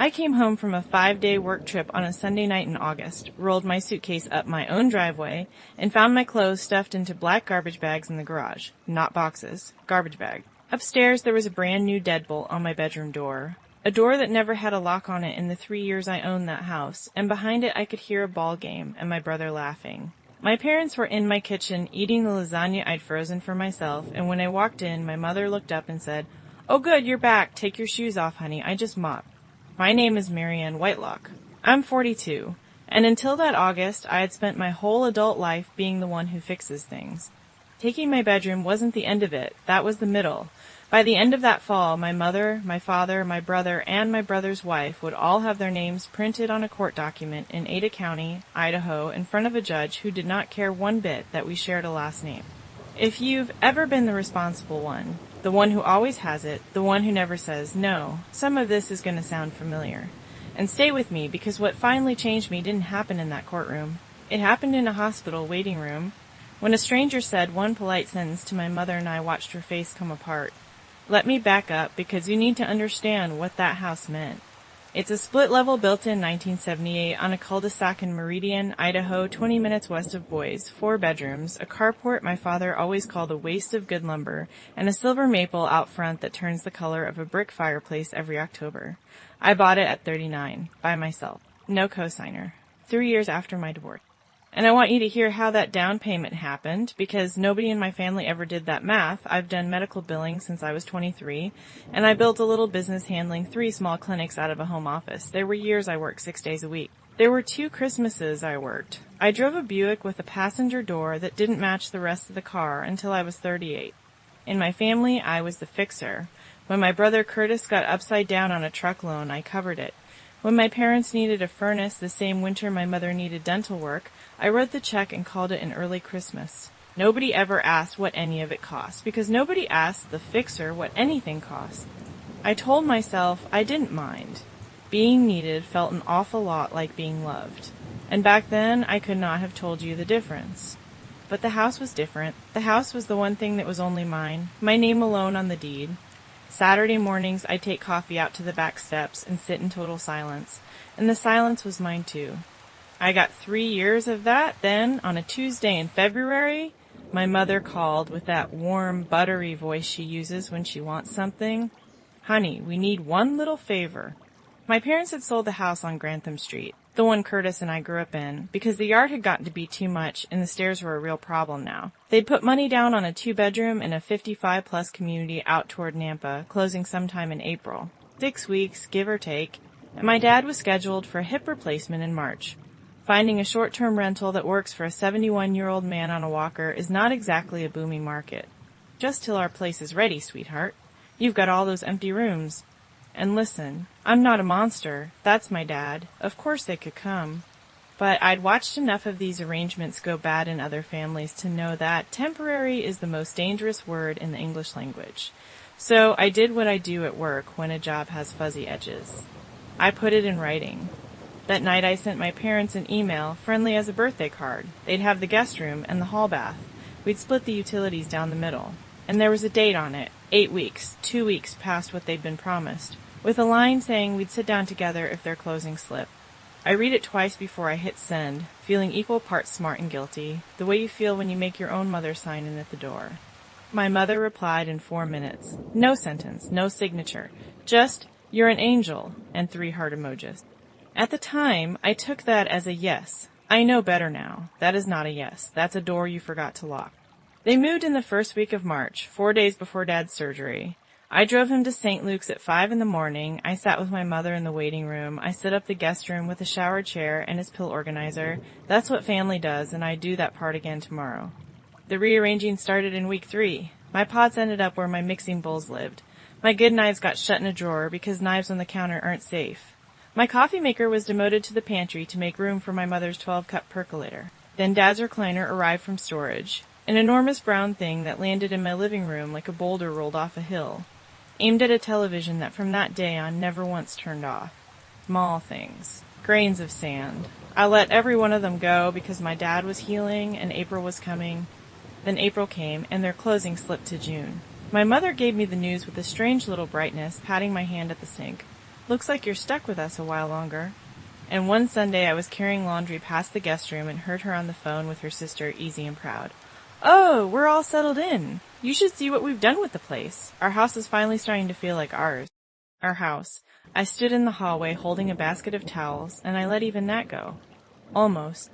I came home from a 5-day work trip on a Sunday night in August, rolled my suitcase up my own driveway, and found my clothes stuffed into black garbage bags in the garage. Not boxes. Garbage bag. Upstairs there was a brand new deadbolt on my bedroom door. A door that never had a lock on it in the 3 years I owned that house, and behind it I could hear a ball game and my brother laughing. My parents were in my kitchen eating the lasagna I'd frozen for myself, and when I walked in, my mother looked up and said, "Oh good, you're back. Take your shoes off, honey. I just mopped." My name is Marianne Whitelock. I'm 42, and until that August, I had spent my whole adult life being the one who fixes things. Taking my bedroom wasn't the end of it. That was the middle. By the end of that fall, my mother, my father, my brother, and my brother's wife would all have their names printed on a court document in Ada County, Idaho, in front of a judge who did not care one bit that we shared a last name. If you've ever been the responsible one, the one who always has it, the one who never says no, some of this is going to sound familiar. And stay with me, because what finally changed me didn't happen in that courtroom. It happened in a hospital waiting room, when a stranger said one polite sentence to my mother and I watched her face come apart. Let me back up, because you need to understand what that house meant. It's a split level built in 1978 on a cul-de-sac in Meridian, Idaho, 20 minutes west of Boise, 4 bedrooms, a carport my father always called a waste of good lumber, and a silver maple out front that turns the color of a brick fireplace every October. I bought it at 39, by myself. No cosigner. 3 years after my divorce. And I want you to hear how that down payment happened, because nobody in my family ever did that math. I've done medical billing since I was 23, and I built a little business handling 3 small clinics out of a home office. There were years I worked 6 days a week. There were 2 Christmases I worked. I drove a Buick with a passenger door that didn't match the rest of the car until I was 38. In my family, I was the fixer. When my brother Curtis got upside down on a truck loan, I covered it. When my parents needed a furnace the same winter my mother needed dental work, I wrote the check and called it an early Christmas. Nobody ever asked what any of it cost, because nobody asked the fixer what anything cost. I told myself I didn't mind. Being needed felt an awful lot like being loved. And back then, I could not have told you the difference. But the house was different. The house was the one thing that was only mine, my name alone on the deed. Saturday mornings, I'd take coffee out to the back steps and sit in total silence, and the silence was mine too. I got 3 years of that. Then, on a Tuesday in February, my mother called with that warm, buttery voice she uses when she wants something. "Honey, we need one little favor." My parents had sold the house on Grantham Street, the one Curtis and I grew up in, because the yard had gotten to be too much and the stairs were a real problem now. They'd put money down on a 2-bedroom in a 55-plus community out toward Nampa, closing sometime in April. 6 weeks, give or take, and my dad was scheduled for a hip replacement in March. Finding a short-term rental that works for a 71-year-old man on a walker is not exactly a booming market. Just till our place is ready, sweetheart. You've got all those empty rooms. And listen, I'm not a monster. That's my dad. Of course they could come. But I'd watched enough of these arrangements go bad in other families to know that temporary is the most dangerous word in the English language. So I did what I do at work when a job has fuzzy edges. I put it in writing. That night I sent my parents an email, friendly as a birthday card. They'd have the guest room and the hall bath. We'd split the utilities down the middle. And there was a date on it, 8 weeks, 2 weeks past what they'd been promised, with a line saying we'd sit down together if their closing slipped. I read it twice before I hit send, feeling equal parts smart and guilty, the way you feel when you make your own mother sign in at the door. My mother replied in 4 minutes. No sentence, no signature, just, "You're an angel," and 3 heart emojis. At the time, I took that as a yes. I know better now. That is not a yes. That's a door you forgot to lock. They moved in the first week of March, 4 days before Dad's surgery. I drove him to St. Luke's at 5 in the morning. I sat with my mother in the waiting room. I set up the guest room with a shower chair and his pill organizer. That's what family does, and I do that part again tomorrow. The rearranging started in week 3. My pots ended up where my mixing bowls lived. My good knives got shut in a drawer because knives on the counter aren't safe. My coffee maker was demoted to the pantry to make room for my mother's 12-cup percolator. Then Dad's recliner arrived from storage, an enormous brown thing that landed in my living room like a boulder rolled off a hill, aimed at a television that from that day on never once turned off. Small things. Grains of sand. I let every one of them go because my dad was healing and April was coming. Then April came, and their closing slipped to June. My mother gave me the news with a strange little brightness, patting my hand at the sink. Looks like you're stuck with us a while longer." And one Sunday I was carrying laundry past the guest room and heard her on the phone with her sister, Easy and Proud. "Oh, we're all settled in. You should see what we've done with the place. Our house is finally starting to feel like ours." Our house. I stood in the hallway holding a basket of towels, and I let even that go. Almost.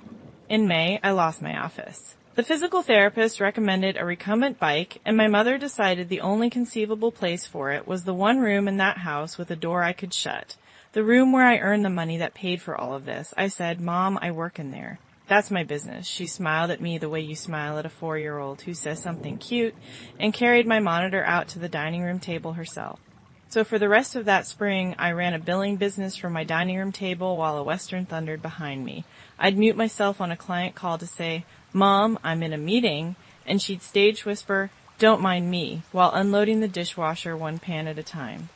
In May, I lost my office. The physical therapist recommended a recumbent bike, and my mother decided the only conceivable place for it was the one room in that house with a door I could shut. The room where I earned the money that paid for all of this. I said, "Mom, I work in there. That's my business." She smiled at me the way you smile at a 4-year-old who says something cute, and carried my monitor out to the dining room table herself. So for the rest of that spring, I ran a billing business from my dining room table while a Western thundered behind me. I'd mute myself on a client call to say, "Mom, I'm in a meeting," and she'd stage whisper, "Don't mind me," while unloading the dishwasher one pan at a time.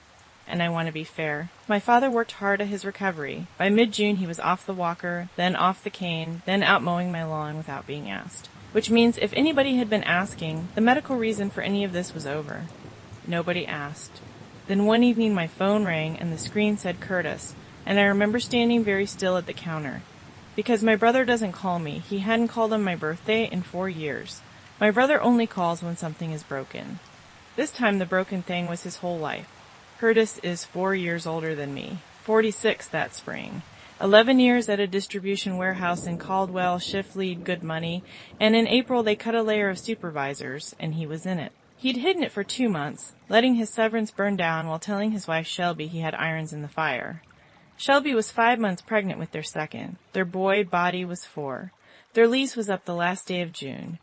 And I want to be fair. My father worked hard at his recovery. By mid-June, he was off the walker, then off the cane, then out mowing my lawn without being asked. Which means if anybody had been asking, the medical reason for any of this was over. Nobody asked. Then one evening my phone rang and the screen said Curtis, and I remember standing very still at the counter. Because my brother doesn't call me. He hadn't called on my birthday in 4 years. My brother only calls when something is broken. This time the broken thing was his whole life. Curtis is 4 years older than me, 46 that spring. 11 years at a distribution warehouse in Caldwell, shift lead, good money, and in April they cut a layer of supervisors, and he was in it. He'd hidden it for 2 months, letting his severance burn down while telling his wife Shelby he had irons in the fire. Shelby was 5 months pregnant with their second. Their boy, Body, was 4. Their lease was up the last day of June.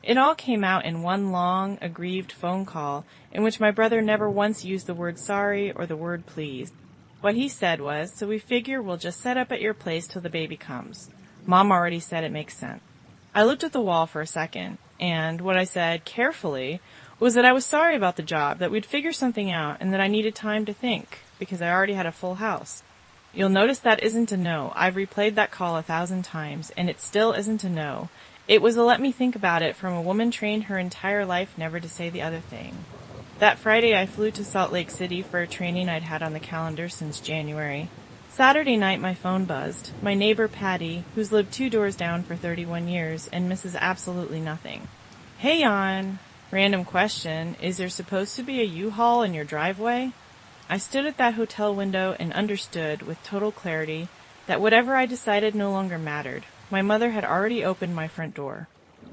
It all came out in one long, aggrieved phone call in which my brother never once used the word sorry or the word please. What he said was, "So we figure we'll just set up at your place till the baby comes. Mom already said it makes sense." I looked at the wall for a second, and what I said, carefully, was that I was sorry about the job, that we'd figure something out, and that I needed time to think, because I already had a full house. You'll notice that isn't a no. I've replayed that call 1,000 times, and it still isn't a no. It was a let me think about it from a woman trained her entire life never to say the other thing. That Friday I flew to Salt Lake City for a training I'd had on the calendar since January. Saturday night my phone buzzed. My neighbor Patty, who's lived 2 doors down for 31 years and misses absolutely nothing. "Hey, Jan. Random question, is there supposed to be a U-Haul in your driveway?" I stood at that hotel window and understood, with total clarity, that whatever I decided no longer mattered. My mother had already opened my front door.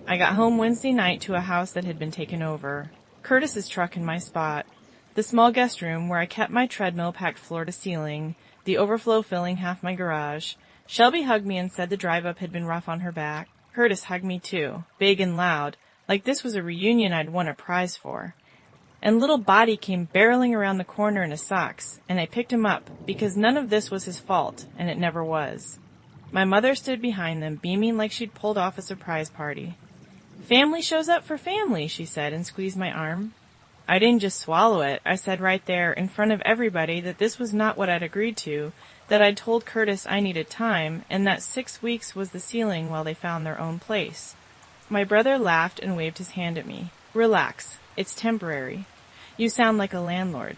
I got home Wednesday night to a house that had been taken over. Curtis's truck in my spot. The small guest room where I kept my treadmill packed floor to ceiling, the overflow filling half my garage. Shelby hugged me and said the drive-up had been rough on her back. Curtis hugged me too, big and loud, like this was a reunion I'd won a prize for. And little Body came barreling around the corner in his socks, and I picked him up, because none of this was his fault, and it never was. My mother stood behind them, beaming like she'd pulled off a surprise party. "Family shows up for family," she said, and squeezed my arm. I didn't just swallow it. I said right there, in front of everybody, that this was not what I'd agreed to, that I'd told Curtis I needed time, and that 6 weeks was the ceiling while they found their own place. My brother laughed and waved his hand at me. "Relax. It's temporary. You sound like a landlord."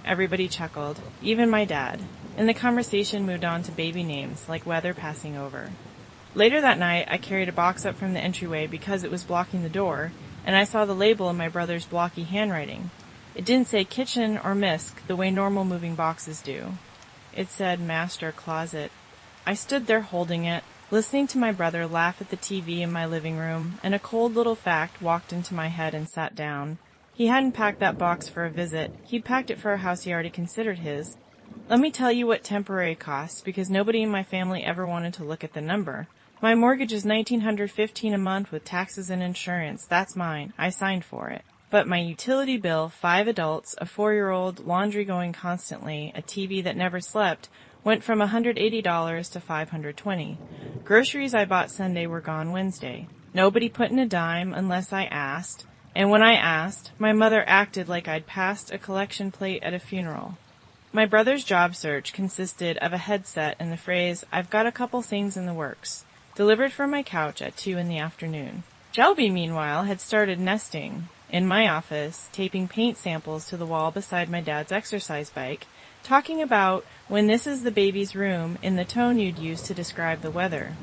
Everybody chuckled, even my dad, and the conversation moved on to baby names, like weather passing over. Later that night, I carried a box up from the entryway because it was blocking the door, and I saw the label in my brother's blocky handwriting. It didn't say kitchen or misc the way normal moving boxes do. It said master closet. I stood there holding it, listening to my brother laugh at the TV in my living room, and a cold little fact walked into my head and sat down. He hadn't packed that box for a visit. He'd packed it for a house he already considered his. Let me tell you what temporary costs, because nobody in my family ever wanted to look at the number. My mortgage is $1,915 a month with taxes and insurance. That's mine. I signed for it. But my utility bill, 5 adults, a 4-year-old, laundry going constantly, a TV that never slept, went from $180 to $520. Groceries I bought Sunday were gone Wednesday. Nobody put in a dime unless I asked, and when I asked, my mother acted like I'd passed a collection plate at a funeral. My brother's job search consisted of a headset and the phrase, "I've got a couple things in the works," delivered from my couch at 2 in the afternoon. Shelby, meanwhile, had started nesting in my office, taping paint samples to the wall beside my dad's exercise bike, talking about when this is the baby's room in the tone you'd use to describe the weather.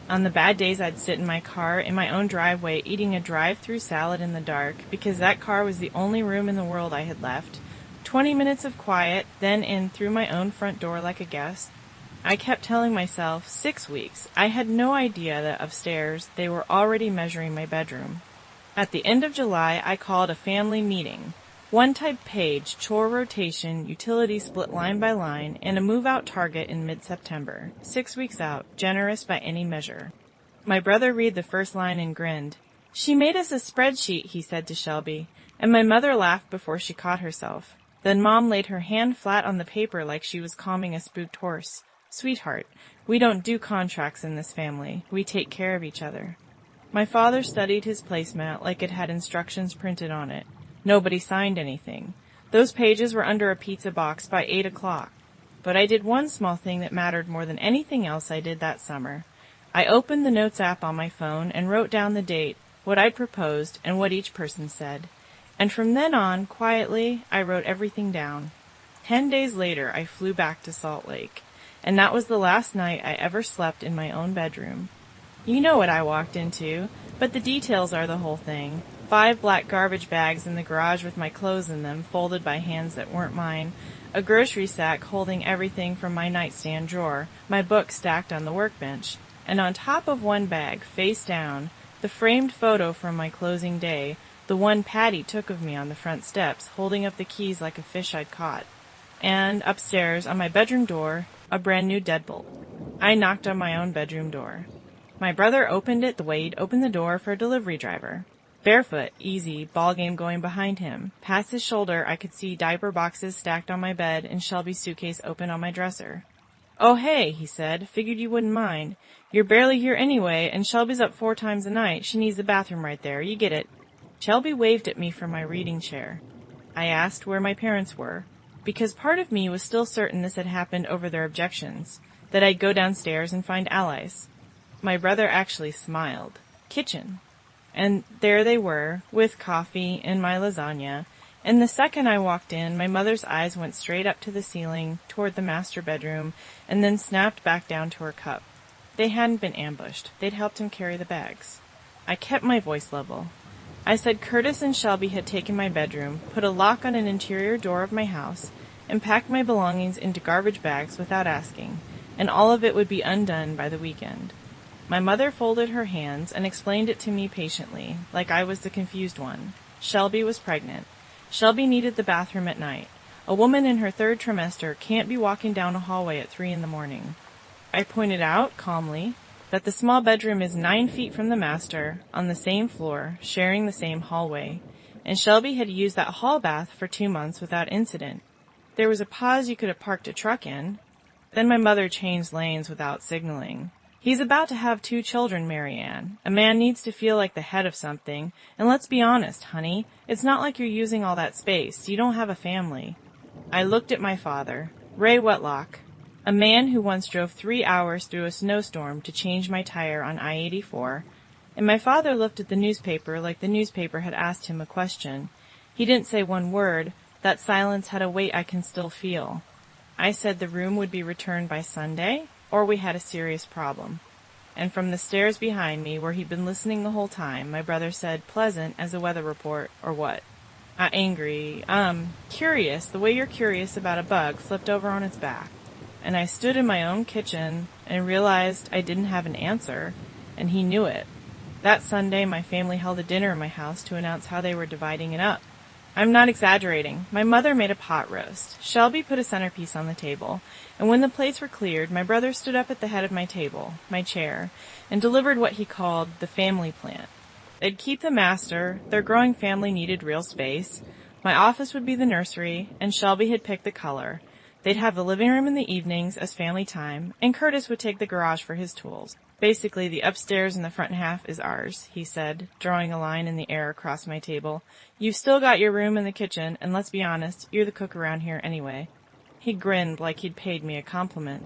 On the bad days, I'd sit in my car in my own driveway eating a drive-through salad in the dark because that car was the only room in the world I had left. 20 minutes of quiet, then in through my own front door like a guest. I kept telling myself, 6 weeks. I had no idea that upstairs they were already measuring my bedroom. At the end of July, I called a family meeting. One type page, chore rotation, utility split line by line, and a move-out target in mid-September. 6 weeks out, generous by any measure. My brother read the first line and grinned. "She made us a spreadsheet," he said to Shelby, and my mother laughed before she caught herself. Then Mom laid her hand flat on the paper like she was calming a spooked horse. "Sweetheart, we don't do contracts in this family. We take care of each other." My father studied his placemat like it had instructions printed on it. Nobody signed anything. Those pages were under a pizza box by 8 o'clock. But I did one small thing that mattered more than anything else I did that summer. I opened the Notes app on my phone and wrote down the date, what I'd proposed, and what each person said. And from then on, quietly, I wrote everything down. 10 days later, I flew back to Salt Lake. And that was the last night I ever slept in my own bedroom. You know what I walked into, but the details are the whole thing. 5 black garbage bags in the garage with my clothes in them, folded by hands that weren't mine. A grocery sack holding everything from my nightstand drawer, my books stacked on the workbench. And on top of one bag, face down, the framed photo from my closing day, the one Patty took of me on the front steps, holding up the keys like a fish I'd caught. And upstairs, on my bedroom door, a brand new deadbolt. I knocked on my own bedroom door. My brother opened it the way he'd open the door for a delivery driver. Barefoot, easy, ball game going behind him. Past his shoulder, I could see diaper boxes stacked on my bed and Shelby's suitcase open on my dresser. "Oh, hey," he said, "figured you wouldn't mind. You're barely here anyway, and Shelby's up 4 times a night. She needs the bathroom right there. You get it." Shelby waved at me from my reading chair. I asked where my parents were, because part of me was still certain this had happened over their objections, that I'd go downstairs and find allies. My brother actually smiled. "Kitchen." And there they were, with coffee and my lasagna, and the second I walked in, my mother's eyes went straight up to the ceiling, toward the master bedroom, and then snapped back down to her cup. They hadn't been ambushed. They'd helped him carry the bags. I kept my voice level. I said Curtis and Shelby had taken my bedroom, put a lock on an interior door of my house, and packed my belongings into garbage bags without asking, and all of it would be undone by the weekend. My mother folded her hands and explained it to me patiently, like I was the confused one. Shelby was pregnant. Shelby needed the bathroom at night. A woman in her 3rd trimester can't be walking down a hallway at 3 in the morning. I pointed out, calmly, that the small bedroom is 9 feet from the master, on the same floor, sharing the same hallway, and Shelby had used that hall bath for 2 months without incident. There was a pause you could have parked a truck in. Then my mother changed lanes without signaling. "He's about to have 2 children, Marianne. A man needs to feel like the head of something. And let's be honest, honey, it's not like you're using all that space. You don't have a family." I looked at my father, Ray Wetlock, a man who once drove 3 hours through a snowstorm to change my tire on I-84, and my father looked at the newspaper like the newspaper had asked him a question. He didn't say one word. That silence had a weight I can still feel. I said the room would be returned by Sunday, or we had a serious problem. And from the stairs behind me, where he'd been listening the whole time, my brother said, "Pleasant as a weather report, or what?" Angry, curious, the way you're curious about a bug flipped over on its back. And I stood in my own kitchen and realized I didn't have an answer, and he knew it. That Sunday, my family held a dinner in my house to announce how they were dividing it up. I'm not exaggerating. My mother made a pot roast. Shelby put a centerpiece on the table, and when the plates were cleared, my brother stood up at the head of my table, my chair, and delivered what he called the family plan. They'd keep the master, their growing family needed real space, my office would be the nursery, and Shelby had picked the color. They'd have the living room in the evenings as family time, and Curtis would take the garage for his tools. Basically, the upstairs and the front half is ours, he said, drawing a line in the air across my table. You've still got your room in the kitchen, and let's be honest, you're the cook around here anyway. He grinned like he'd paid me a compliment.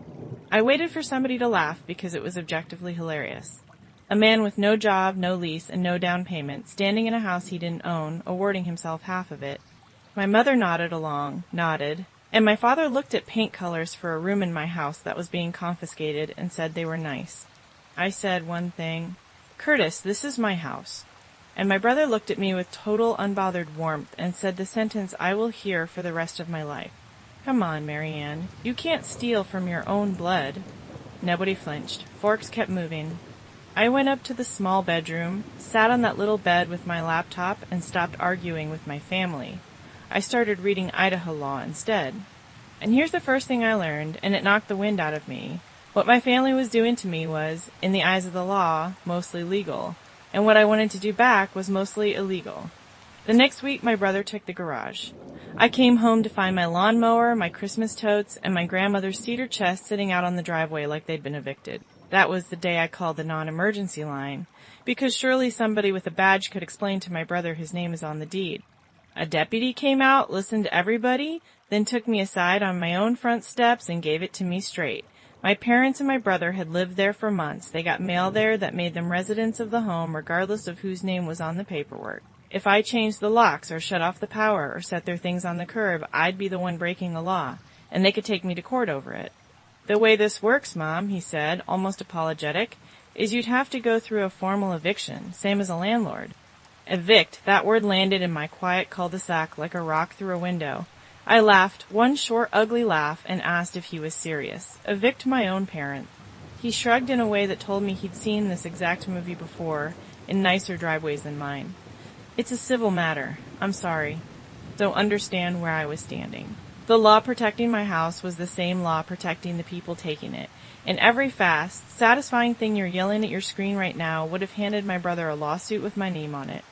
I waited for somebody to laugh because it was objectively hilarious. A man with no job, no lease, and no down payment, standing in a house he didn't own, awarding himself half of it. My mother nodded along, nodded, And my father looked at paint colors for a room in my house that was being confiscated and said they were nice. I said one thing, "Curtis, this is my house." And my brother looked at me with total unbothered warmth and said the sentence I will hear for the rest of my life. "Come on, Marianne. You can't steal from your own blood." Nobody flinched. Forks kept moving. I went up to the small bedroom, sat on that little bed with my laptop, and stopped arguing with my family. I started reading Idaho law instead. And here's the first thing I learned, and it knocked the wind out of me. What my family was doing to me was, in the eyes of the law, mostly legal, and what I wanted to do back was mostly illegal. The next week, my brother took the garage. I came home to find my lawnmower, my Christmas totes, and my grandmother's cedar chest sitting out on the driveway like they'd been evicted. That was the day I called the non-emergency line, because surely somebody with a badge could explain to my brother his name is on the deed. A deputy came out, listened to everybody, then took me aside on my own front steps and gave it to me straight. My parents and my brother had lived there for months. They got mail there that made them residents of the home regardless of whose name was on the paperwork. If I changed the locks or shut off the power or set their things on the curb, I'd be the one breaking the law, and they could take me to court over it. "The way this works, Mom," he said, almost apologetic, "is you'd have to go through a formal eviction, same as a landlord." Evict, that word landed in my quiet cul-de-sac like a rock through a window. I laughed, one short, ugly laugh, and asked if he was serious. Evict my own parent. He shrugged in a way that told me he'd seen this exact movie before, in nicer driveways than mine. "It's a civil matter. I'm sorry. Don't understand where I was standing." The law protecting my house was the same law protecting the people taking it. And every fast, satisfying thing you're yelling at your screen right now would have handed my brother a lawsuit with my name on it.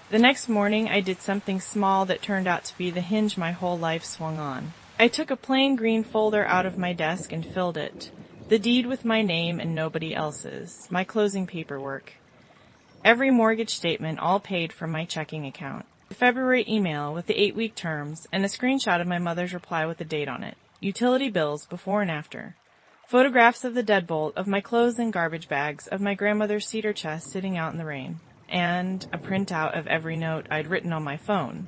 The next morning, I did something small that turned out to be the hinge my whole life swung on. I took a plain green folder out of my desk and filled it. The deed with my name and nobody else's. My closing paperwork. Every mortgage statement, all paid from my checking account. The February email with the 8-week terms, and a screenshot of my mother's reply with a date on it. Utility bills before and after. Photographs of the deadbolt, of my clothes and garbage bags, of my grandmother's cedar chest sitting out in the rain. And a printout of every note I'd written on my phone.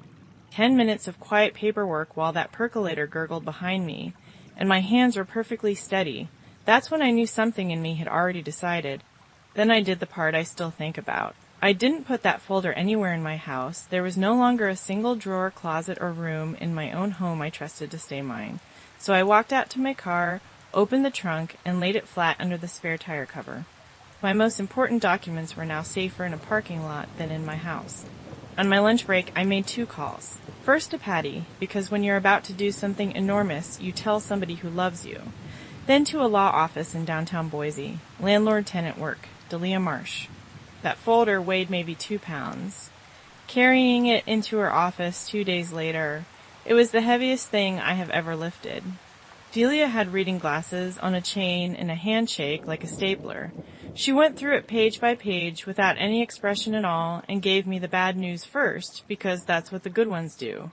10 minutes of quiet paperwork while that percolator gurgled behind me, and my hands were perfectly steady. That's when I knew something in me had already decided. Then I did the part I still think about. I didn't put that folder anywhere in my house. There was no longer a single drawer, closet, or room in my own home I trusted to stay mine. So I walked out to my car, opened the trunk, and laid it flat under the spare tire cover. My most important documents were now safer in a parking lot than in my house. On my lunch break, I made 2 calls. First to Patty, because when you're about to do something enormous, you tell somebody who loves you. Then to a law office in downtown Boise. Landlord-tenant work. Delia Marsh. That folder weighed maybe 2 pounds. Carrying it into her office 2 days later, it was the heaviest thing I have ever lifted. Delia had reading glasses on a chain and a handshake like a stapler. She went through it page by page without any expression at all and gave me the bad news first because that's what the good ones do.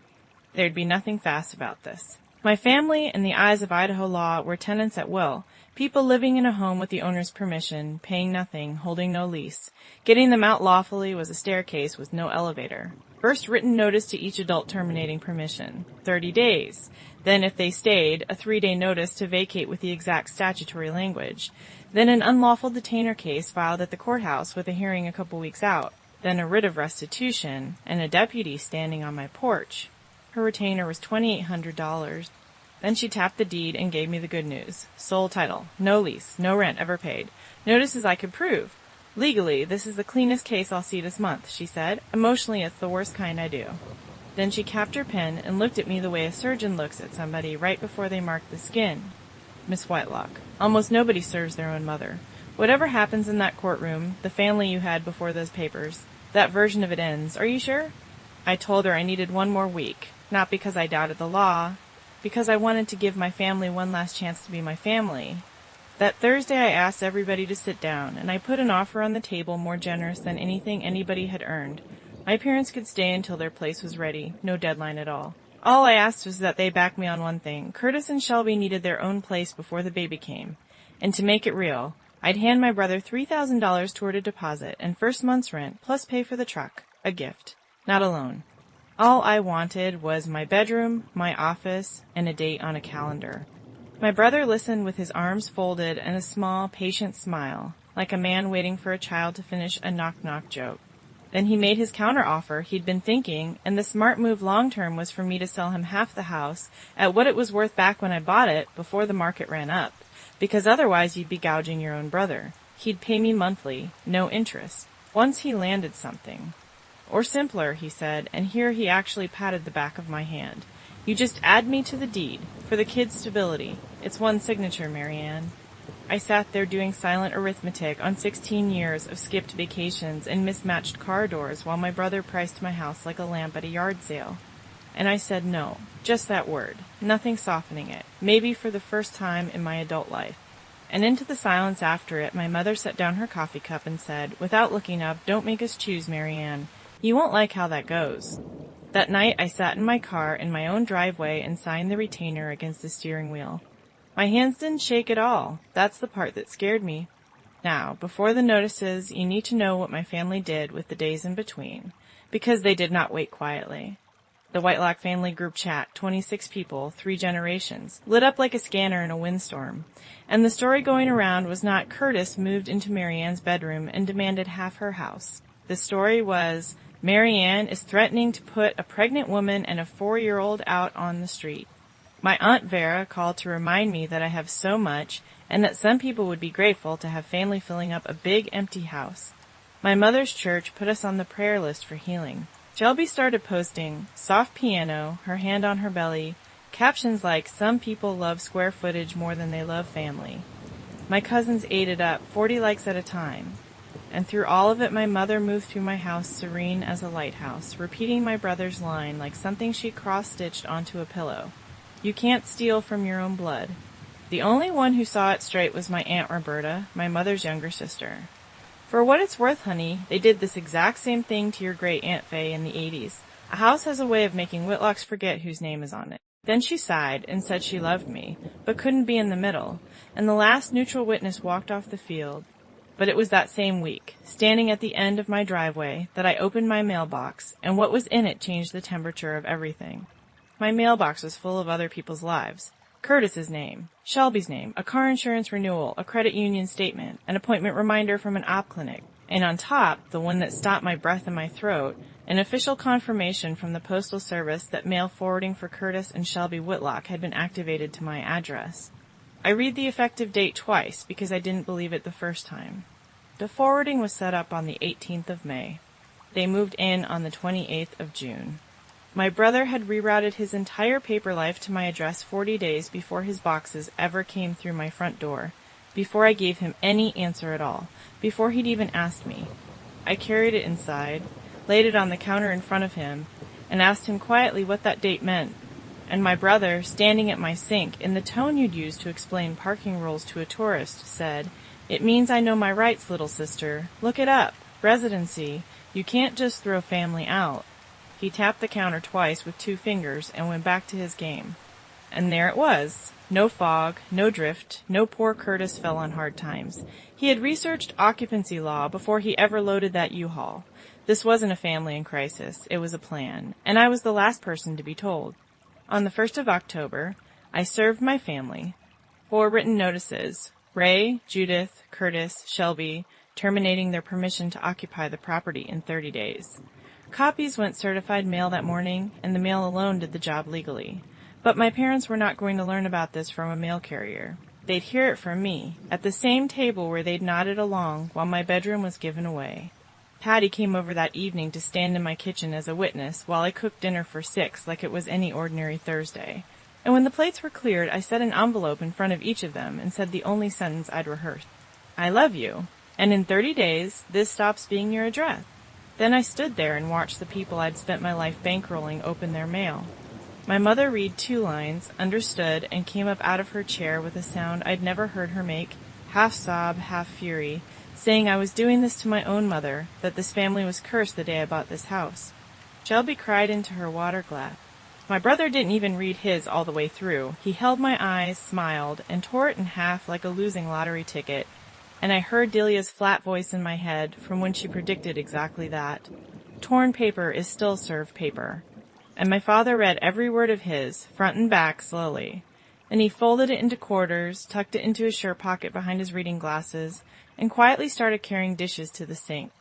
There'd be nothing fast about this. My family, in the eyes of Idaho law, were tenants at will, people living in a home with the owner's permission, paying nothing, holding no lease. Getting them out lawfully was a staircase with no elevator. First written notice to each adult terminating permission, 30 days. Then, if they stayed, a 3-day notice to vacate with the exact statutory language. Then an unlawful detainer case filed at the courthouse with a hearing a couple weeks out. Then a writ of restitution, and a deputy standing on my porch. Her retainer was $2,800. Then she tapped the deed and gave me the good news. Sole title, no lease, no rent ever paid. Notices I could prove. Legally, this is the cleanest case I'll see this month, she said. Emotionally, it's the worst kind I do. Then she capped her pen and looked at me the way a surgeon looks at somebody right before they mark the skin. Miss Whitelock, almost nobody serves their own mother. Whatever happens in that courtroom, the family you had before those papers, that version of it ends. Are you sure? I told her I needed 1 more week, not because I doubted the law, because I wanted to give my family one last chance to be my family. That Thursday I asked everybody to sit down, and I put an offer on the table more generous than anything anybody had earned. My parents could stay until their place was ready, no deadline at all. All I asked was that they back me on one thing. Curtis and Shelby needed their own place before the baby came. And to make it real, I'd hand my brother $3,000 toward a deposit and first month's rent, plus pay for the truck. A gift. Not a loan. All I wanted was my bedroom, my office, and a date on a calendar. My brother listened with his arms folded and a small, patient smile, like a man waiting for a child to finish a knock-knock joke. Then he made his counteroffer he'd been thinking, and the smart move long-term was for me to sell him half the house at what it was worth back when I bought it before the market ran up, because otherwise you'd be gouging your own brother. He'd pay me monthly, no interest, once he landed something. Or simpler, he said, and here he actually patted the back of my hand. You just add me to the deed, for the kid's stability. It's one signature, Marianne. I sat there doing silent arithmetic on 16 years of skipped vacations and mismatched car doors while my brother priced my house like a lamp at a yard sale. And I said no, just that word, nothing softening it, maybe for the first time in my adult life. And into the silence after it, my mother set down her coffee cup and said, without looking up, "Don't make us choose, Marianne. You won't like how that goes." That night I sat in my car in my own driveway and signed the retainer against the steering wheel. My hands didn't shake at all. That's the part that scared me. Now, before the notices, you need to know what my family did with the days in between, because they did not wait quietly. The Whitelock family group chat, 26 people, 3 generations, lit up like a scanner in a windstorm. And the story going around was not Curtis moved into Marianne's bedroom and demanded half her house. The story was, Marianne is threatening to put a pregnant woman and a 4-year-old out on the street. My Aunt Vera called to remind me that I have so much and that some people would be grateful to have family filling up a big empty house. My mother's church put us on the prayer list for healing. Shelby started posting, soft piano, her hand on her belly, captions like, some people love square footage more than they love family. My cousins ate it up, 40 likes at a time. And through all of it, my mother moved through my house serene as a lighthouse, repeating my brother's line like something she cross-stitched onto a pillow. You can't steal from your own blood. The only one who saw it straight was my Aunt Roberta, my mother's younger sister. For what it's worth, honey, they did this exact same thing to your great Aunt Fay in the 80s. A house has a way of making Whitlocks forget whose name is on it. Then she sighed and said she loved me, but couldn't be in the middle, and the last neutral witness walked off the field. But it was that same week, standing at the end of my driveway, that I opened my mailbox, and what was in it changed the temperature of everything. My mailbox was full of other people's lives. Curtis's name, Shelby's name, a car insurance renewal, a credit union statement, an appointment reminder from an op clinic, and on top, the one that stopped my breath in my throat, an official confirmation from the Postal Service that mail forwarding for Curtis and Shelby Whitlock had been activated to my address. I read the effective date twice because I didn't believe it the first time. The forwarding was set up on the 18th of May. They moved in on the 28th of June. My brother had rerouted his entire paper life to my address 40 days before his boxes ever came through my front door, before I gave him any answer at all, before he'd even asked me. I carried it inside, laid it on the counter in front of him, and asked him quietly what that date meant. And my brother, standing at my sink, in the tone you'd use to explain parking rules to a tourist, said, "It means I know my rights, little sister. Look it up. Residency. You can't just throw family out." He tapped the counter twice with 2 fingers and went back to his game. And there it was. No fog, no drift, no poor Curtis fell on hard times. He had researched occupancy law before he ever loaded that U-Haul. This wasn't a family in crisis, it was a plan, and I was the last person to be told. On the 1st of October, I served my family 4 written notices, Ray, Judith, Curtis, Shelby, terminating their permission to occupy the property in 30 days. Copies went certified mail that morning, and the mail alone did the job legally. But my parents were not going to learn about this from a mail carrier. They'd hear it from me, at the same table where they'd nodded along while my bedroom was given away. Patty came over that evening to stand in my kitchen as a witness while I cooked dinner for 6 like it was any ordinary Thursday. And when the plates were cleared, I set an envelope in front of each of them and said the only sentence I'd rehearsed. I love you, and in 30 days, this stops being your address. Then I stood there and watched the people I'd spent my life bankrolling open their mail. My mother read 2 lines, understood, and came up out of her chair with a sound I'd never heard her make, half sob, half fury, saying I was doing this to my own mother, that this family was cursed the day I bought this house. Shelby cried into her water glass. My brother didn't even read his all the way through. He held my eyes, smiled, and tore it in half like a losing lottery ticket, and I heard Delia's flat voice in my head from when she predicted exactly that. Torn paper is still served paper. and my father read every word of his, front and back, slowly. Then he folded it into quarters, tucked it into his shirt pocket behind his reading glasses, and quietly started carrying dishes to the sink.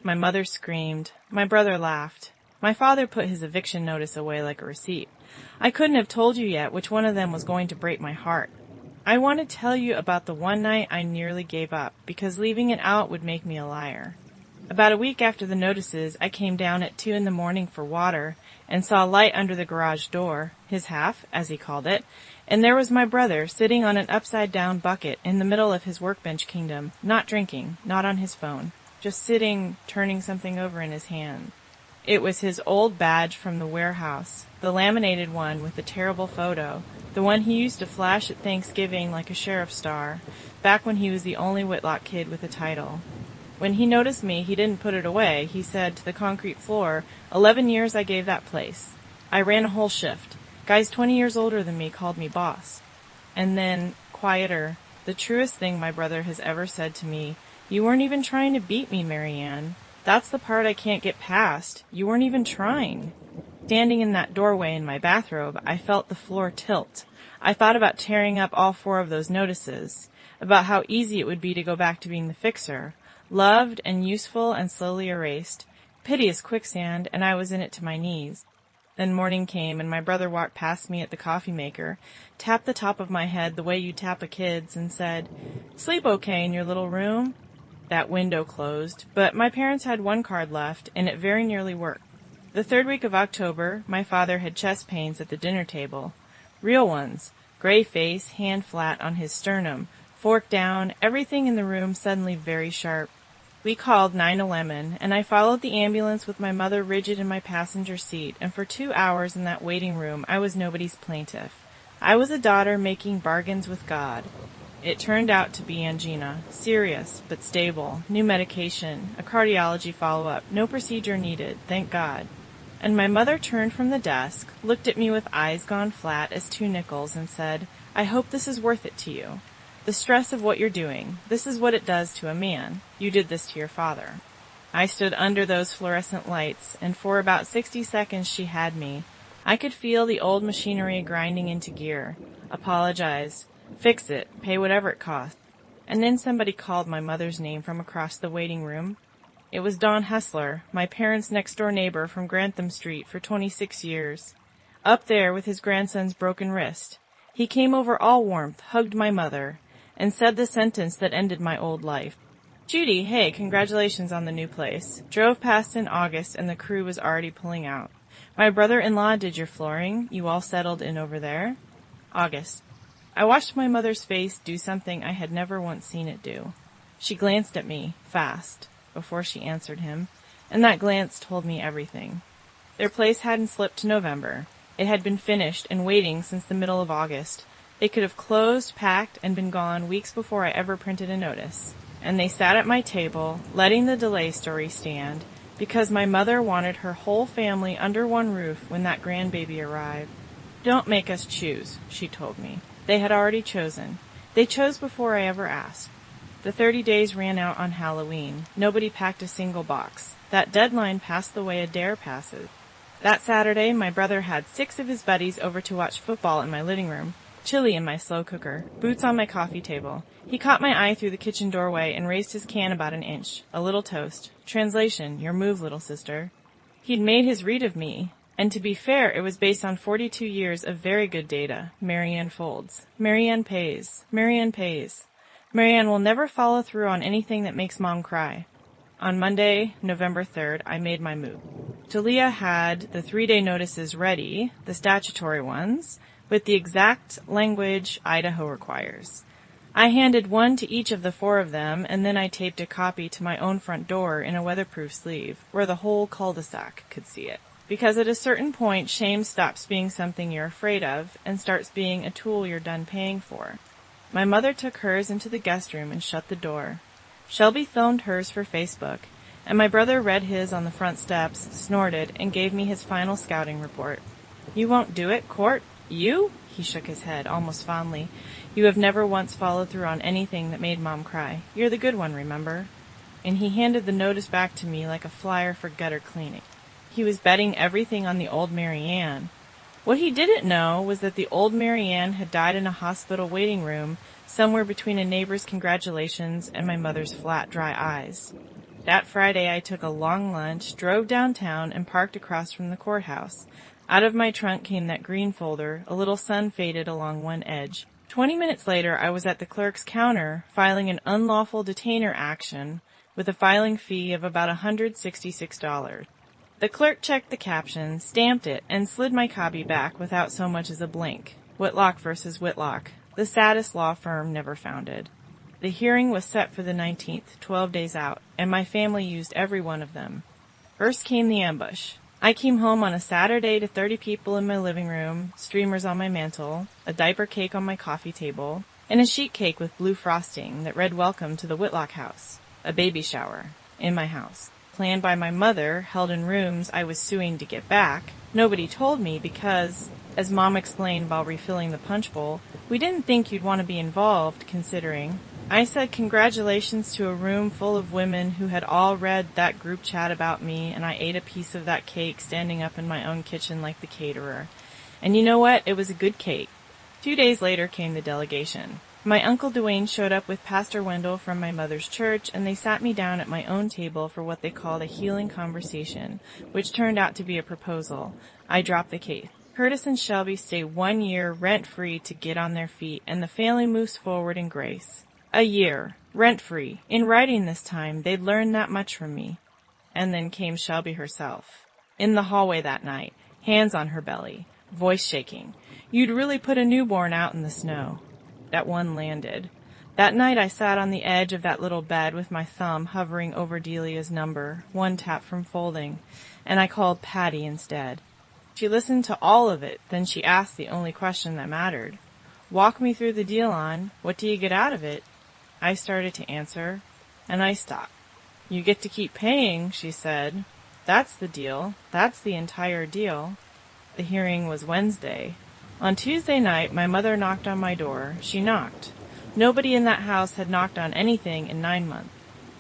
My mother screamed. My brother laughed. My father put his eviction notice away like a receipt. I couldn't have told you yet which one of them was going to break my heart. I want to tell you about the one night I nearly gave up, because leaving it out would make me a liar. About a week after the notices, I came down at 2 a.m. for water, and saw a light under the garage door, his half, as he called it, and there was my brother sitting on an upside-down bucket in the middle of his workbench kingdom, not drinking, not on his phone, just sitting, turning something over in his hand. It was his old badge from the warehouse, the laminated one with the terrible photo, the one he used to flash at Thanksgiving like a sheriff's star, back when he was the only Whitlock kid with a title. When he noticed me, he didn't put it away. He said to the concrete floor, 11 years I gave that place. I ran a whole shift. Guys 20 years older than me called me boss. And then, quieter, the truest thing my brother has ever said to me, you weren't even trying to beat me, Marianne. That's the part I can't get past. You weren't even trying. Standing in that doorway in my bathrobe, I felt the floor tilt. I thought about tearing up all 4 of those notices, about how easy it would be to go back to being the fixer, loved and useful and slowly erased. Piteous quicksand, and I was in it to my knees. Then morning came, and my brother walked past me at the coffee maker, tapped the top of my head the way you tap a kid's, and said, "Sleep okay in your little room?" That window closed, but my parents had 1 card left, and it very nearly worked. The 3rd week of October, my father had chest pains at the dinner table. Real ones. Gray face, hand flat on his sternum, fork down, everything in the room suddenly very sharp. We called 911, and I followed the ambulance with my mother rigid in my passenger seat, and for 2 hours in that waiting room I was nobody's plaintiff. I was a daughter making bargains with God. It turned out to be angina, serious but stable, new medication, a cardiology follow-up, no procedure needed, thank God. And my mother turned from the desk, looked at me with eyes gone flat as 2 nickels, and said, "I hope this is worth it to you. The stress of what you're doing, this is what it does to a man. You did this to your father." I stood under those fluorescent lights, and for about 60 seconds she had me. I could feel the old machinery grinding into gear. Apologize. Fix it. Pay whatever it costs. And then somebody called my mother's name from across the waiting room. It was Don Hessler, my parents' next-door neighbor from Grantham Street for 26 years. Up there with his grandson's broken wrist. He came over all warmth, hugged my mother, and said the sentence that ended my old life. "Judy, hey, congratulations on the new place. Drove past in August and the crew was already pulling out. My brother-in-law did your flooring. You all settled in over there?" August. I watched my mother's face do something I had never once seen it do. She glanced at me, fast, before she answered him, and that glance told me everything. Their place hadn't slipped to November. It had been finished and waiting since the middle of August. They could have closed, packed, and been gone weeks before I ever printed a notice. And they sat at my table, letting the delay story stand, because my mother wanted her whole family under one roof when that grandbaby arrived. "Don't make us choose," she told me. They had already chosen. They chose before I ever asked. The 30 days ran out on Halloween. Nobody packed a single box. That deadline passed the way a dare passes. That Saturday, my brother had 6 of his buddies over to watch football in my living room. Chili in my slow cooker. Boots on my coffee table. He caught my eye through the kitchen doorway and raised his can about an inch. A little toast. Translation, your move, little sister. He'd made his read of me. And to be fair, it was based on 42 years of very good data. Marianne folds. Marianne pays. Marianne pays. Marianne will never follow through on anything that makes Mom cry. On Monday, November 3rd, I made my move. Talia had the 3-day notices ready, the statutory ones, with the exact language Idaho requires. I handed one to each of the 4 of them, and then I taped a copy to my own front door in a weatherproof sleeve, where the whole cul-de-sac could see it. Because at a certain point, shame stops being something you're afraid of and starts being a tool you're done paying for. My mother took hers into the guest room and shut the door. Shelby filmed hers for Facebook, and my brother read his on the front steps, snorted, and gave me his final scouting report. "You won't do it, Court? You?" He shook his head, almost fondly. "You have never once followed through on anything that made Mom cry. You're the good one, remember?" And he handed the notice back to me like a flyer for gutter cleaning. He was betting everything on the old Marianne. What he didn't know was that the old Marianne had died in a hospital waiting room somewhere between a neighbor's congratulations and my mother's flat, dry eyes. That Friday I took a long lunch, drove downtown, and parked across from the courthouse. Out of my trunk came that green folder, a little sun-faded along one edge. 20 minutes later I was at the clerk's counter filing an unlawful detainer action with a filing fee of about $166. The clerk checked the caption, stamped it, and slid my copy back without so much as a blink. Whitlock versus Whitlock, the saddest law firm never founded. The hearing was set for the 19th, 12 days out, and my family used every one of them. First came the ambush. I came home on a Saturday to 30 people in my living room, streamers on my mantel, a diaper cake on my coffee table, and a sheet cake with blue frosting that read "Welcome to the Whitlock house." A baby shower in my house, planned by my mother, held in rooms I was suing to get back. Nobody told me because, as Mom explained while refilling the punch bowl, we didn't think you'd want to be involved, considering. I said congratulations to a room full of women who had all read that group chat about me, and I ate a piece of that cake standing up in my own kitchen like the caterer. And you know what? It was a good cake. 2 days later came the delegation. My Uncle Dwayne showed up with Pastor Wendell from my mother's church, and they sat me down at my own table for what they called a healing conversation, which turned out to be a proposal. I dropped the case. Curtis and Shelby stay 1 year rent-free to get on their feet, and the family moves forward in grace. A year, rent-free. In writing this time, they'd learned that much from me. And then came Shelby herself. In the hallway that night, hands on her belly, voice shaking. You'd really put a newborn out in the snow. That one landed. That night I sat on the edge of that little bed with my thumb hovering over Delia's number, one tap from folding, and I called Patty instead. She listened to all of it, then she asked the only question that mattered. Walk me through the deal on, what do you get out of it? I started to answer, and I stopped. You get to keep paying, she said. That's the deal. That's the entire deal. The hearing was Wednesday. On Tuesday night, my mother knocked on my door. She knocked. Nobody in that house had knocked on anything in 9 months.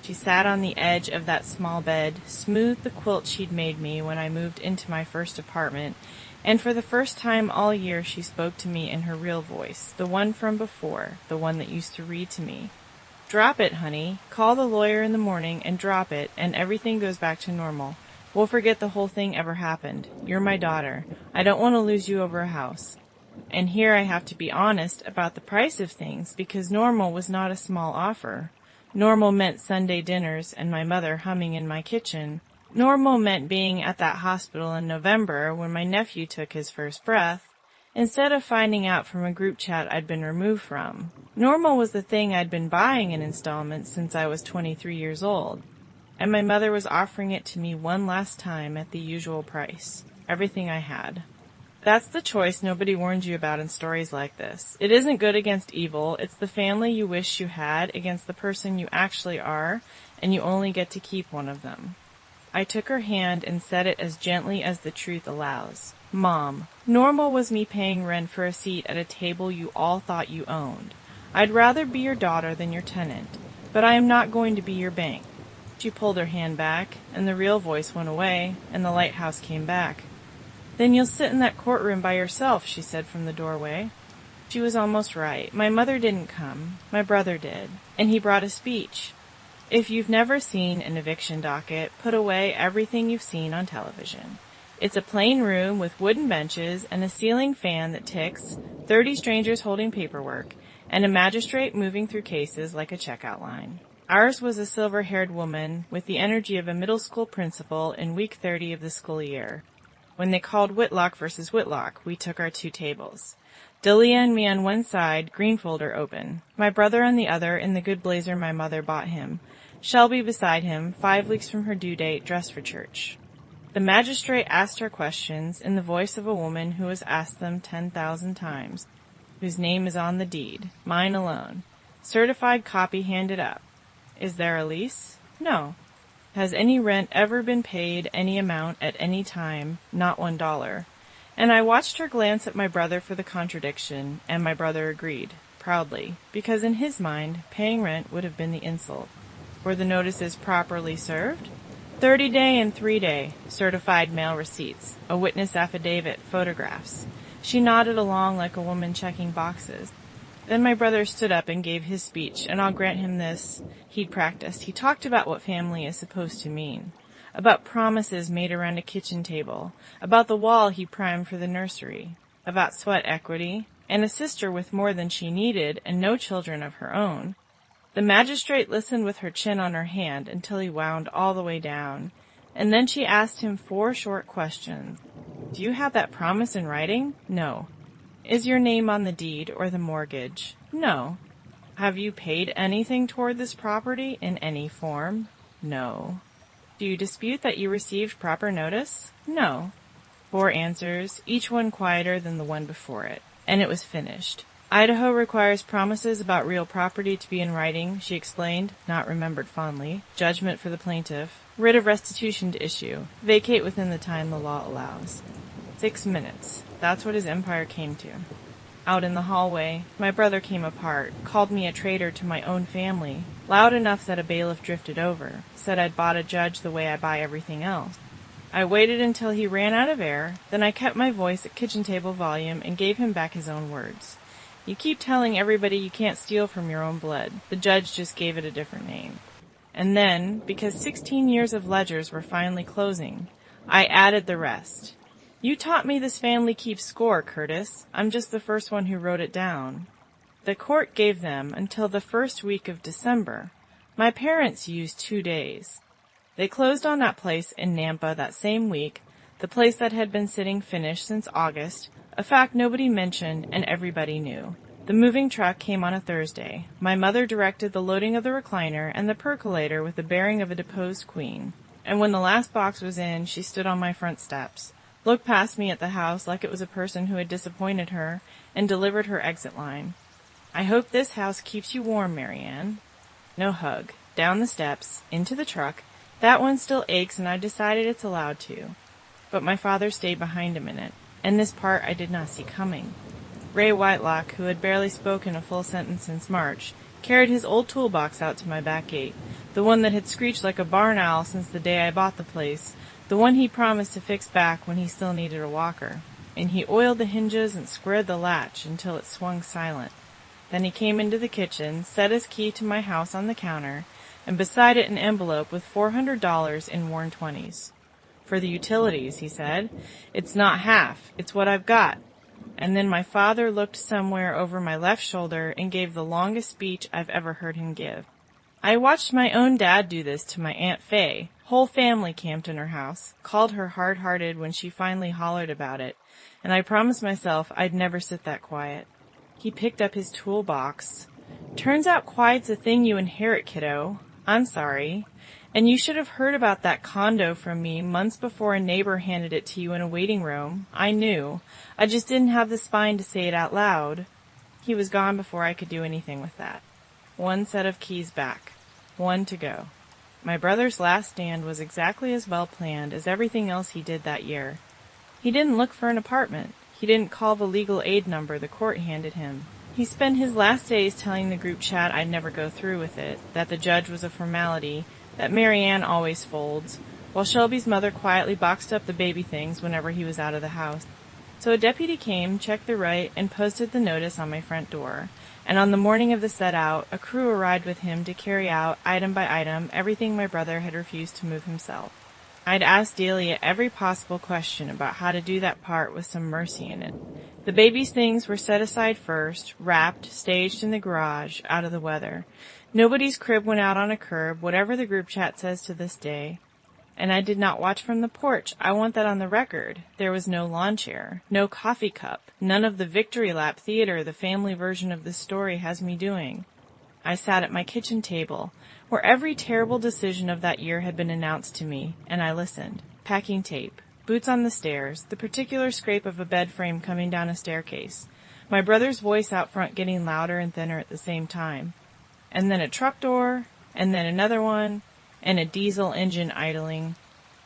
She sat on the edge of that small bed, smoothed the quilt she'd made me when I moved into my first apartment, and for the first time all year she spoke to me in her real voice, the one from before, the one that used to read to me. Drop it, honey. Call the lawyer in the morning and drop it, and everything goes back to normal. We'll forget the whole thing ever happened. You're my daughter. I don't want to lose you over a house. And here I have to be honest about the price of things, because normal was not a small offer. Normal meant Sunday dinners and my mother humming in my kitchen. Normal meant being at that hospital in November when my nephew took his first breath, instead of finding out from a group chat I'd been removed from. Normal was the thing I'd been buying in installments since I was 23 years old, and my mother was offering it to me one last time at the usual price. Everything I had. That's the choice nobody warned you about in stories like this. It isn't good against evil, it's the family you wish you had against the person you actually are, and you only get to keep one of them. I took her hand and said it as gently as the truth allows. Mom, normal was me paying rent for a seat at a table you all thought you owned. I'd rather be your daughter than your tenant, but I am not going to be your bank. She pulled her hand back, and the real voice went away, and the lighthouse came back. Then you'll sit in that courtroom by yourself, she said from the doorway. She was almost right. My mother didn't come. My brother did, and he brought a speech. If you've never seen an eviction docket, put away everything you've seen on television. It's a plain room with wooden benches and a ceiling fan that ticks, 30 strangers holding paperwork, and a magistrate moving through cases like a checkout line. Ours was a silver-haired woman with the energy of a middle school principal in week 30 of the school year. When they called Whitlock versus Whitlock, we took our 2 tables. Delia and me on one side, green folder open. My brother on the other in the good blazer my mother bought him. Shelby beside him, 5 weeks from her due date, dressed for church. The magistrate asked her questions in the voice of a woman who has asked them 10,000 times, whose name is on the deed, mine alone. Certified copy handed up. Is there a lease? No. Has any rent ever been paid any amount at any time? Not $1. And I watched her glance at my brother for the contradiction, and my brother agreed, proudly, because in his mind, paying rent would have been the insult. Were the notices properly served? 30-day and 3-day, certified mail receipts, a witness affidavit, photographs. She nodded along like a woman checking boxes. Then my brother stood up and gave his speech, and I'll grant him this. He'd practiced. He talked about what family is supposed to mean, about promises made around a kitchen table, about the wall he primed for the nursery, about sweat equity, and a sister with more than she needed and no children of her own. The magistrate listened with her chin on her hand until he wound all the way down, and then she asked him 4 short questions. Do you have that promise in writing? No. Is your name on the deed or the mortgage? No. Have you paid anything toward this property in any form? No. Do you dispute that you received proper notice? No. 4 answers, each one quieter than the one before it, and it was finished. Idaho requires promises about real property to be in writing, she explained, not remembered fondly, judgment for the plaintiff, writ of restitution to issue, vacate within the time the law allows. 6 minutes. That's what his empire came to. Out in the hallway, my brother came apart, called me a traitor to my own family, loud enough that a bailiff drifted over, said I'd bought a judge the way I buy everything else. I waited until he ran out of air, then I kept my voice at kitchen table volume and gave him back his own words. You keep telling everybody you can't steal from your own blood. The judge just gave it a different name. And then, because 16 years of ledgers were finally closing, I added the rest. You taught me this family keeps score, Curtis. I'm just the first one who wrote it down. The court gave them until the first week of December. My parents used 2 days. They closed on that place in Nampa that same week, the place that had been sitting finished since August, a fact nobody mentioned and everybody knew. The moving truck came on a Thursday. My mother directed the loading of the recliner and the percolator with the bearing of a deposed queen. And when the last box was in, she stood on my front steps, looked past me at the house like it was a person who had disappointed her, and delivered her exit line. I hope this house keeps you warm, Marianne. No hug. Down the steps, into the truck. That one still aches, and I decided it's allowed to. But my father stayed behind a minute, and this part I did not see coming. Ray Whitelock, who had barely spoken a full sentence since March, carried his old toolbox out to my back gate, the one that had screeched like a barn owl since the day I bought the place, the one he promised to fix back when he still needed a walker, and he oiled the hinges and squared the latch until it swung silent. Then he came into the kitchen, set his key to my house on the counter, and beside it an envelope with $400 in worn 20s. For the utilities, he said. It's not half. It's what I've got. And then my father looked somewhere over my left shoulder and gave the longest speech I've ever heard him give. I watched my own dad do this to my Aunt Fay. Whole family camped in her house, called her hard-hearted when she finally hollered about it, and I promised myself I'd never sit that quiet. He picked up his toolbox. Turns out quiet's a thing you inherit, kiddo. I'm sorry. And you should have heard about that condo from me months before a neighbor handed it to you in a waiting room. I knew. I just didn't have the spine to say it out loud. He was gone before I could do anything with that. 1 set of keys back. 1 to go. My brother's last stand was exactly as well planned as everything else he did that year. He didn't look for an apartment. He didn't call the legal aid number the court handed him. He spent his last days telling the group chat I'd never go through with it, that the judge was a formality, that Marianne always folds, while Shelby's mother quietly boxed up the baby things whenever he was out of the house. So a deputy came, checked the right, and posted the notice on my front door. And on the morning of the set-out, a crew arrived with him to carry out, item by item, everything my brother had refused to move himself. I'd asked Delia every possible question about how to do that part with some mercy in it. The baby's things were set aside first, wrapped, staged in the garage, out of the weather. Nobody's crib went out on a curb, whatever the group chat says to this day. And I did not watch from the porch. I want that on the record. There was no lawn chair, no coffee cup, none of the victory lap theater the family version of this story has me doing. I sat at my kitchen table, where every terrible decision of that year had been announced to me, and I listened. Packing tape, boots on the stairs, the particular scrape of a bed frame coming down a staircase, my brother's voice out front getting louder and thinner at the same time. And then a truck door, and then another one, and a diesel engine idling.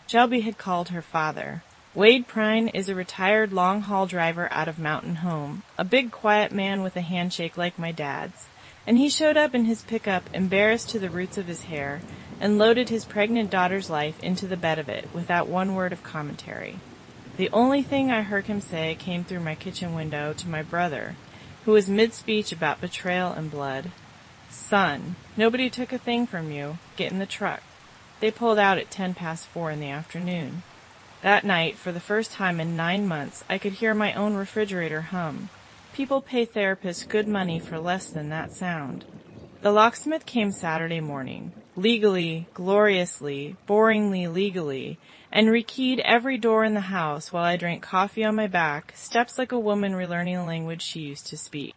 Shelby had called her father. Wade Prine is a retired long-haul driver out of Mountain Home, a big quiet man with a handshake like my dad's, and he showed up in his pickup embarrassed to the roots of his hair, and loaded his pregnant daughter's life into the bed of it without one word of commentary. The only thing I heard him say came through my kitchen window to my brother, who was mid-speech about betrayal and blood. "Son, nobody took a thing from you. Get in the truck." They pulled out at 4:10 in the afternoon. That night, for the first time in 9 months, I could hear my own refrigerator hum. People pay therapists good money for less than that sound. The locksmith came Saturday morning, legally, gloriously, boringly legally, and rekeyed every door in the house while I drank coffee on my back, steps like a woman relearning a language she used to speak.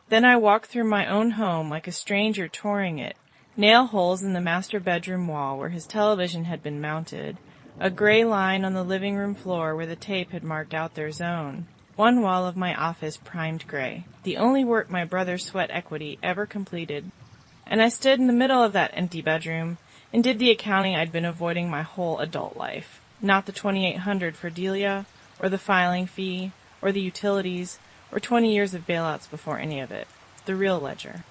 Then I walked through my own home like a stranger touring it, nail holes in the master bedroom wall where his television had been mounted, a gray line on the living room floor where the tape had marked out their zone, one wall of my office primed gray, the only work my brother's sweat equity ever completed. And I stood in the middle of that empty bedroom and did the accounting I'd been avoiding my whole adult life. Not the $2,800 for Delia, or the filing fee, or the utilities, or 20 years of bailouts before any of it. The real ledger.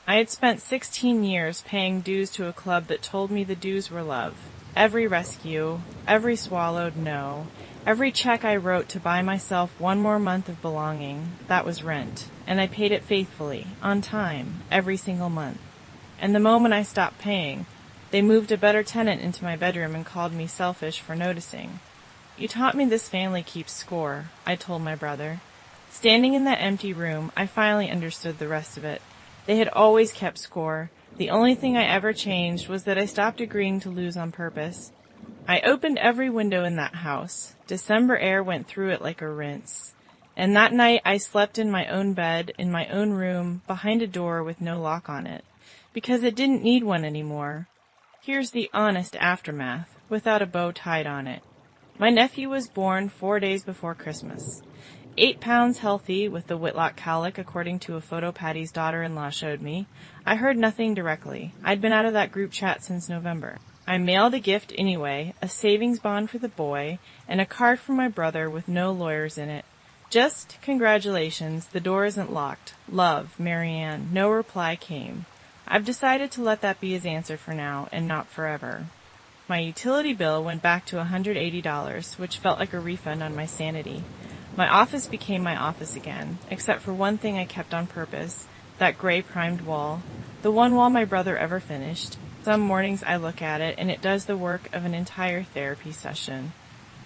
I had spent 16 years paying dues to a club that told me the dues were love. Every rescue, every swallowed no, every check I wrote to buy myself one more month of belonging, that was rent, and I paid it faithfully, on time, every single month. And the moment I stopped paying, they moved a better tenant into my bedroom and called me selfish for noticing. "You taught me this family keeps score," I told my brother. Standing in that empty room, I finally understood the rest of it. They had always kept score. The only thing I ever changed was that I stopped agreeing to lose on purpose. I opened every window in that house. December air went through it like a rinse. And that night I slept in my own bed, in my own room, behind a door with no lock on it, because it didn't need one anymore. Here's the honest aftermath, without a bow tied on it. My nephew was born 4 days before Christmas. 8 pounds healthy with the Whitlock colic, according to a photo Patty's daughter-in-law showed me. I heard nothing directly. I'd been out of that group chat since November. I mailed a gift anyway, a savings bond for the boy, and a card from my brother with no lawyers in it. Just congratulations, the door isn't locked. Love, Marianne. No reply came. I've decided to let that be his answer for now, and not forever. My utility bill went back to $180, which felt like a refund on my sanity. My office became my office again, except for one thing I kept on purpose, that gray primed wall, the one wall my brother ever finished. Some mornings I look at it, and it does the work of an entire therapy session.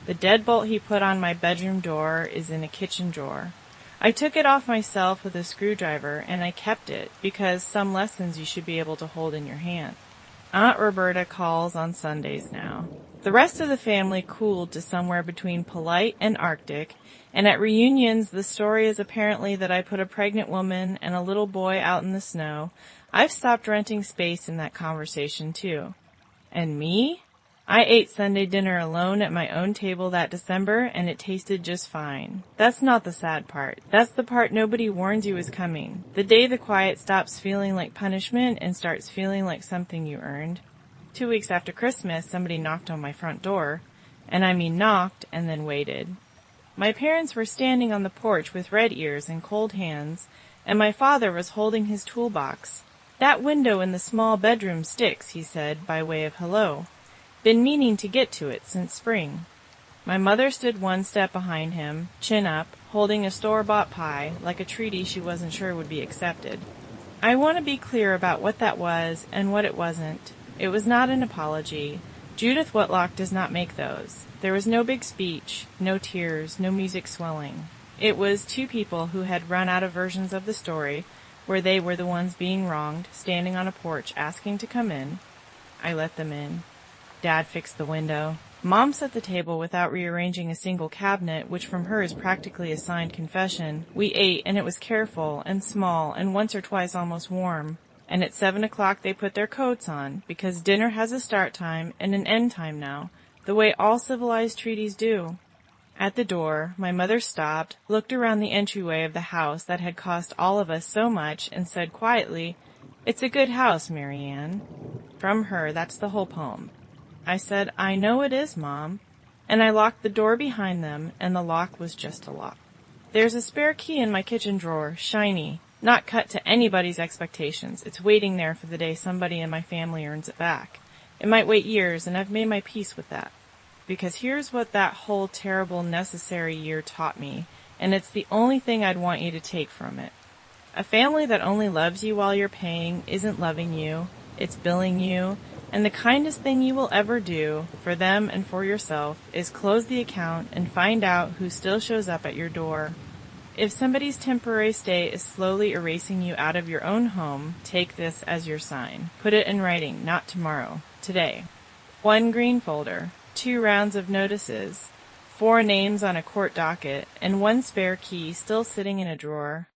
The deadbolt he put on my bedroom door is in a kitchen drawer. I took it off myself with a screwdriver, and I kept it, because some lessons you should be able to hold in your hand. Aunt Roberta calls on Sundays now. The rest of the family cooled to somewhere between polite and Arctic, and at reunions the story is apparently that I put a pregnant woman and a little boy out in the snow. I've stopped renting space in that conversation, too. And me? I ate Sunday dinner alone at my own table that December, and it tasted just fine. That's not the sad part. That's the part nobody warns you is coming. The day the quiet stops feeling like punishment and starts feeling like something you earned. 2 weeks after Christmas, somebody knocked on my front door. And I mean knocked and then waited. My parents were standing on the porch with red ears and cold hands, and my father was holding his toolbox. "That window in the small bedroom sticks," he said, by way of hello. "Been meaning to get to it since spring." My mother stood one step behind him, chin up, holding a store-bought pie, like a treaty she wasn't sure would be accepted. I want to be clear about what that was and what it wasn't. It was not an apology. Judith Whitlock does not make those. There was no big speech, no tears, no music swelling. It was two people who had run out of versions of the story, where they were the ones being wronged, standing on a porch asking to come in. I let them in. Dad fixed the window. Mom set the table without rearranging a single cabinet, which from her is practically a signed confession. We ate, and it was careful and small and once or twice almost warm. And at 7 o'clock they put their coats on, because dinner has a start time and an end time now, the way all civilized treaties do. At the door, my mother stopped, looked around the entryway of the house that had cost all of us so much, and said quietly, "It's a good house, Marianne." From her, that's the whole poem. I said, "I know it is, Mom." And I locked the door behind them, and the lock was just a lock. There's a spare key in my kitchen drawer, shiny, not cut to anybody's expectations. It's waiting there for the day somebody in my family earns it back. It might wait years, and I've made my peace with that. Because here's what that whole terrible necessary year taught me, and it's the only thing I'd want you to take from it. A family that only loves you while you're paying isn't loving you, it's billing you, and the kindest thing you will ever do, for them and for yourself, is close the account and find out who still shows up at your door. If somebody's temporary stay is slowly erasing you out of your own home, take this as your sign. Put it in writing, not tomorrow, today. 1 green folder, 2 rounds of notices, 4 names on a court docket, and 1 spare key still sitting in a drawer.